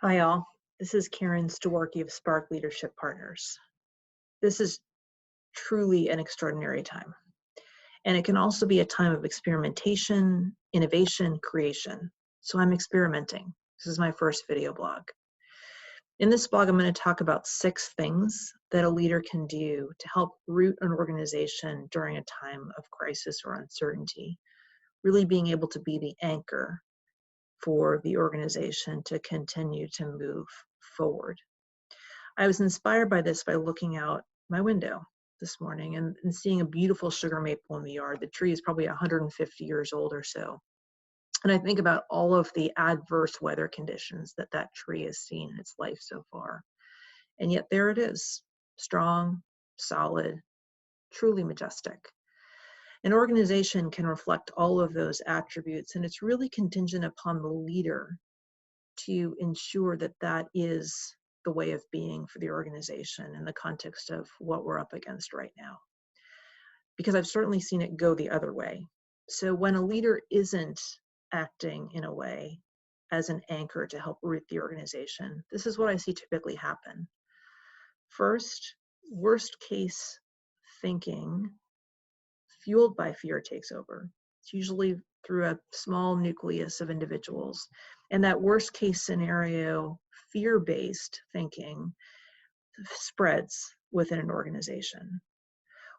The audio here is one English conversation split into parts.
Hi, all. This is Karen Stewarkey of Spark Leadership Partners. This is truly an extraordinary time, and it can also be a time of experimentation, innovation, creation. So I'm experimenting. This is my first video blog. In this blog, I'm going to talk about 6 things that a leader can do to help root an organization during a time of crisis or uncertainty, really being able to be the anchor for the organization to continue to move forward. I was inspired by this by looking out my window this morning and seeing a beautiful sugar maple in the yard. The tree is probably 150 years old or so. And I think about all of the adverse weather conditions that that tree has seen in its life so far. And yet there it is, strong, solid, truly majestic. An organization can reflect all of those attributes, and it's really contingent upon the leader to ensure that that is the way of being for the organization in the context of what we're up against right now. Because I've certainly seen it go the other way. So when a leader isn't acting in a way as an anchor to help root the organization, this is what I see typically happen. First, worst case thinking fueled by fear takes over. It's usually through a small nucleus of individuals. And that worst case scenario, fear-based thinking spreads within an organization.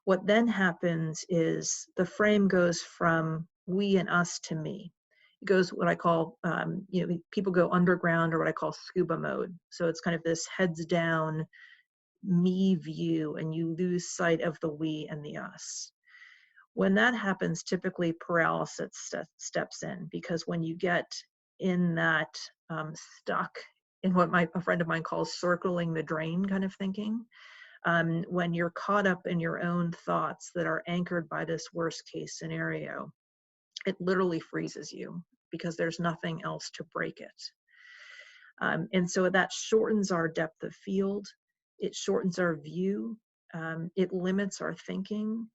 What then happens is the frame goes from we and us to me. It goes what I call, people go underground, or what I call scuba mode. So it's kind of this heads down me view, and you lose sight of the we and the us. When that happens, typically paralysis steps in, because when you get in that stuck in what a friend of mine calls circling the drain kind of thinking, when you're caught up in your own thoughts that are anchored by this worst case scenario, it literally freezes you because there's nothing else to break it. And so that shortens our depth of field, it shortens our view, it limits our thinking,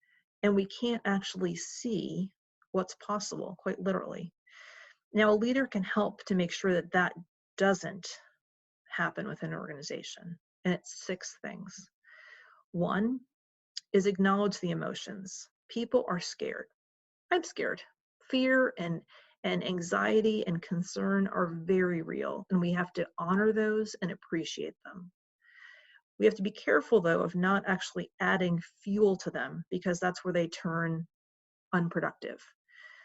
and we can't actually see what's possible, quite literally. Now, a leader can help to make sure that that doesn't happen within an organization, and it's 6 things. 1 is acknowledge the emotions. People are scared. I'm scared. Fear and anxiety and concern are very real, and we have to honor those and appreciate them. We have to be careful, though, of not actually adding fuel to them, because that's where they turn unproductive.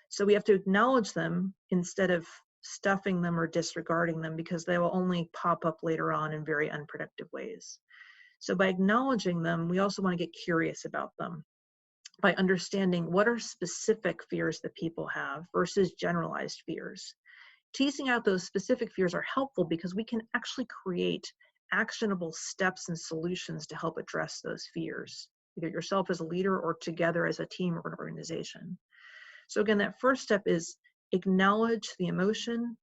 So we have to acknowledge them instead of stuffing them or disregarding them, because they will only pop up later on in very unproductive ways. So by acknowledging them, we also want to get curious about them by understanding what are specific fears that people have versus generalized fears. Teasing out those specific fears are helpful because we can actually create actionable steps and solutions to help address those fears, either yourself as a leader or together as a team or an organization. So again, that first step is acknowledge the emotion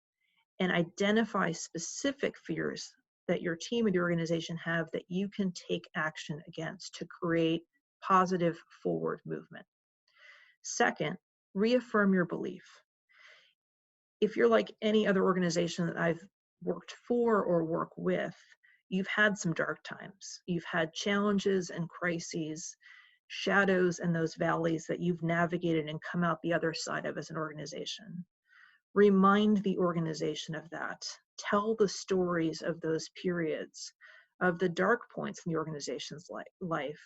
and identify specific fears that your team or the organization have that you can take action against to create positive forward movement. Second, reaffirm your belief. If you're like any other organization that I've worked for or work with, you've had some dark times. You've had challenges and crises, shadows and those valleys that you've navigated and come out the other side of as an organization. Remind the organization of that. Tell the stories of those periods, of the dark points in the organization's life,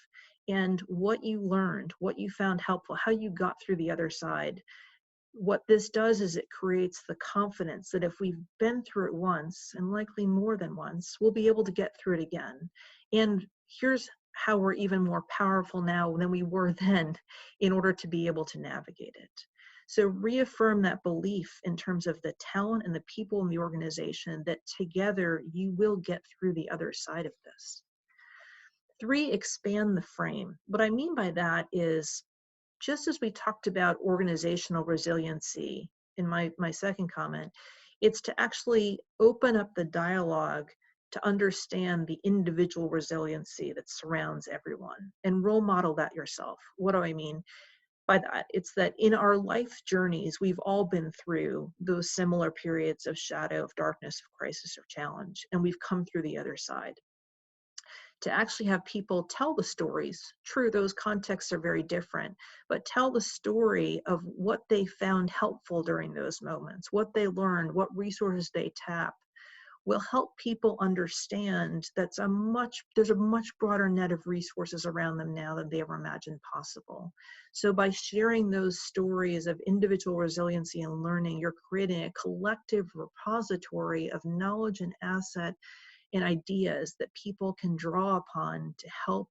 and what you learned, what you found helpful, how you got through the other side. What this does is it creates the confidence that if we've been through it once, and likely more than once, we'll be able to get through it again. And here's how we're even more powerful now than we were then in order to be able to navigate it. So reaffirm that belief in terms of the talent and the people in the organization that together you will get through the other side of this. 3, expand the frame. What I mean by that is, just as we talked about organizational resiliency in my second comment, it's to actually open up the dialogue to understand the individual resiliency that surrounds everyone and role model that yourself. What do I mean? by that, it's that in our life journeys, we've all been through those similar periods of shadow, of darkness, of crisis, or challenge, and we've come through the other side. To actually have people tell the stories, true, those contexts are very different, but tell the story of what they found helpful during those moments, what they learned, what resources they tap, will help people understand that there's a much broader net of resources around them now than they ever imagined possible. So by sharing those stories of individual resiliency and learning, you're creating a collective repository of knowledge and asset and ideas that people can draw upon to help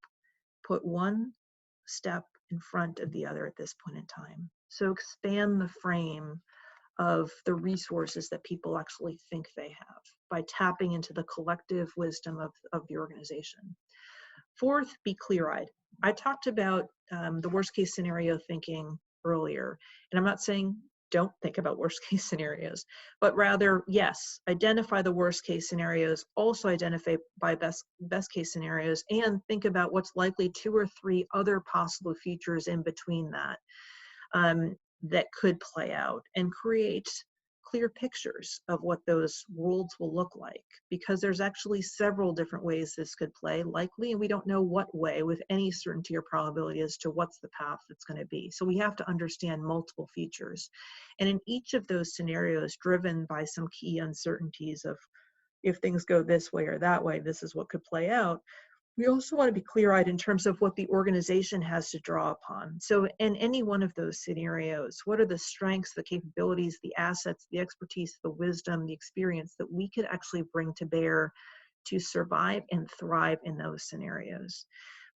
put one step in front of the other at this point in time. So expand the frame of the resources that people actually think they have by tapping into the collective wisdom of the organization. Fourth, be clear-eyed. I talked about the worst case scenario thinking earlier, and I'm not saying don't think about worst case scenarios, but rather, yes, identify the worst case scenarios, also identify by best case scenarios, and think about what's likely 2 or 3 other possible futures in between that. That could play out, and create clear pictures of what those worlds will look like, because there's actually several different ways this could play likely, and we don't know what way with any certainty or probability as to what's the path that's going to be. So we have to understand multiple features, and in each of those scenarios driven by some key uncertainties of if things go this way or that way, this is what could play out. We also want to be clear-eyed in terms of what the organization has to draw upon. So in any one of those scenarios, what are the strengths, the capabilities, the assets, the expertise, the wisdom, the experience that we could actually bring to bear to survive and thrive in those scenarios?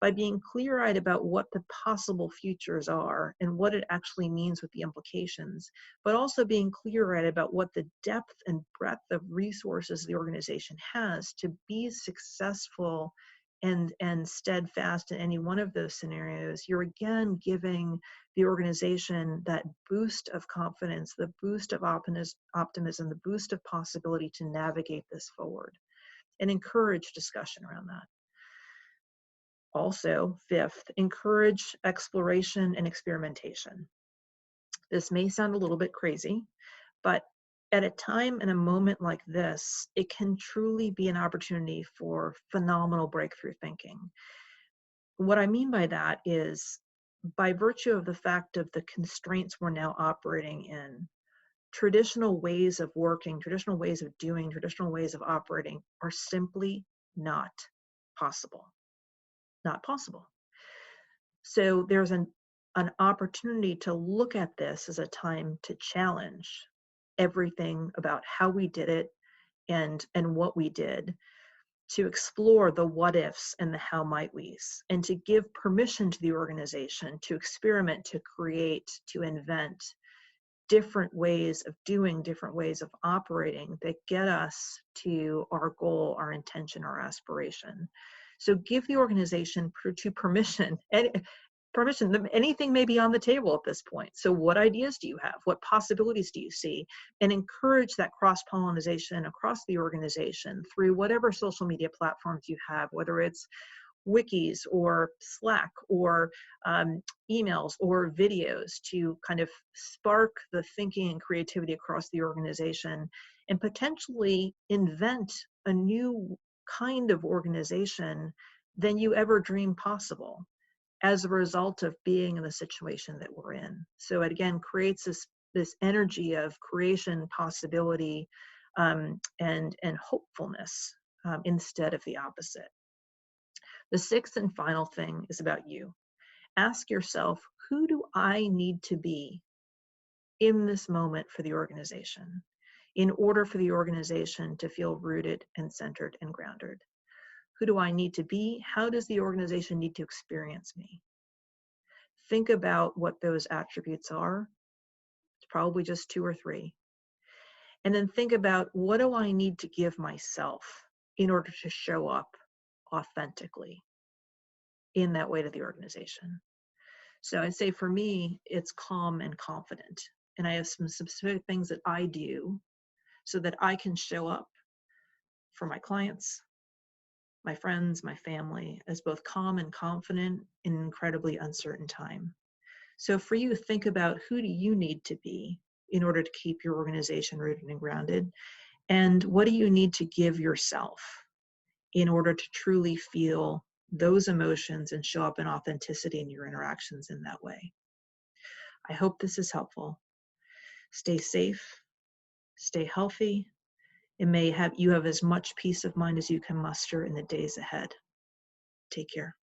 By being clear-eyed about what the possible futures are and what it actually means with the implications, but also being clear-eyed about what the depth and breadth of resources the organization has to be successful and steadfast in any one of those scenarios, you're again giving the organization that boost of confidence, the boost of optimism, the boost of possibility to navigate this forward, and encourage discussion around that. Also, fifth, encourage exploration and experimentation. This may sound a little bit crazy, but at a time and a moment like this, it can truly be an opportunity for phenomenal breakthrough thinking. What I mean by that is, by virtue of the fact of the constraints we're now operating in, traditional ways of working, traditional ways of doing, traditional ways of operating are simply not possible. Not possible. So there's an opportunity to look at this as a time to challenge everything about how we did it and what we did, to explore the what ifs and the how might we's, and to give permission to the organization to experiment, to create, to invent different ways of doing, different ways of operating that get us to our goal, our intention, our aspiration. So give the organization permission. Anything may be on the table at this point. So what ideas do you have? What possibilities do you see? And encourage that cross-pollination across the organization through whatever social media platforms you have, whether it's wikis or Slack or emails or videos, to kind of spark the thinking and creativity across the organization, and potentially invent a new kind of organization than you ever dreamed possible as a result of being in the situation that we're in. So it again creates this energy of creation, possibility, and hopefulness instead of the opposite. The sixth and final thing is about you. Ask yourself, who do I need to be in this moment for the organization in order for the organization to feel rooted and centered and grounded? Who do I need to be? How does the organization need to experience me? Think about what those attributes are. It's probably just 2 or 3. And then think about, what do I need to give myself in order to show up authentically in that way to the organization? So I'd say for me, it's calm and confident. And I have some specific things that I do so that I can show up for my clients, my friends, my family, as both calm and confident in an incredibly uncertain time. So for you, think about who do you need to be in order to keep your organization rooted and grounded? And what do you need to give yourself in order to truly feel those emotions and show up in authenticity in your interactions in that way? I hope this is helpful. Stay safe, stay healthy, and may have you have as much peace of mind as you can muster in the days ahead. Take care.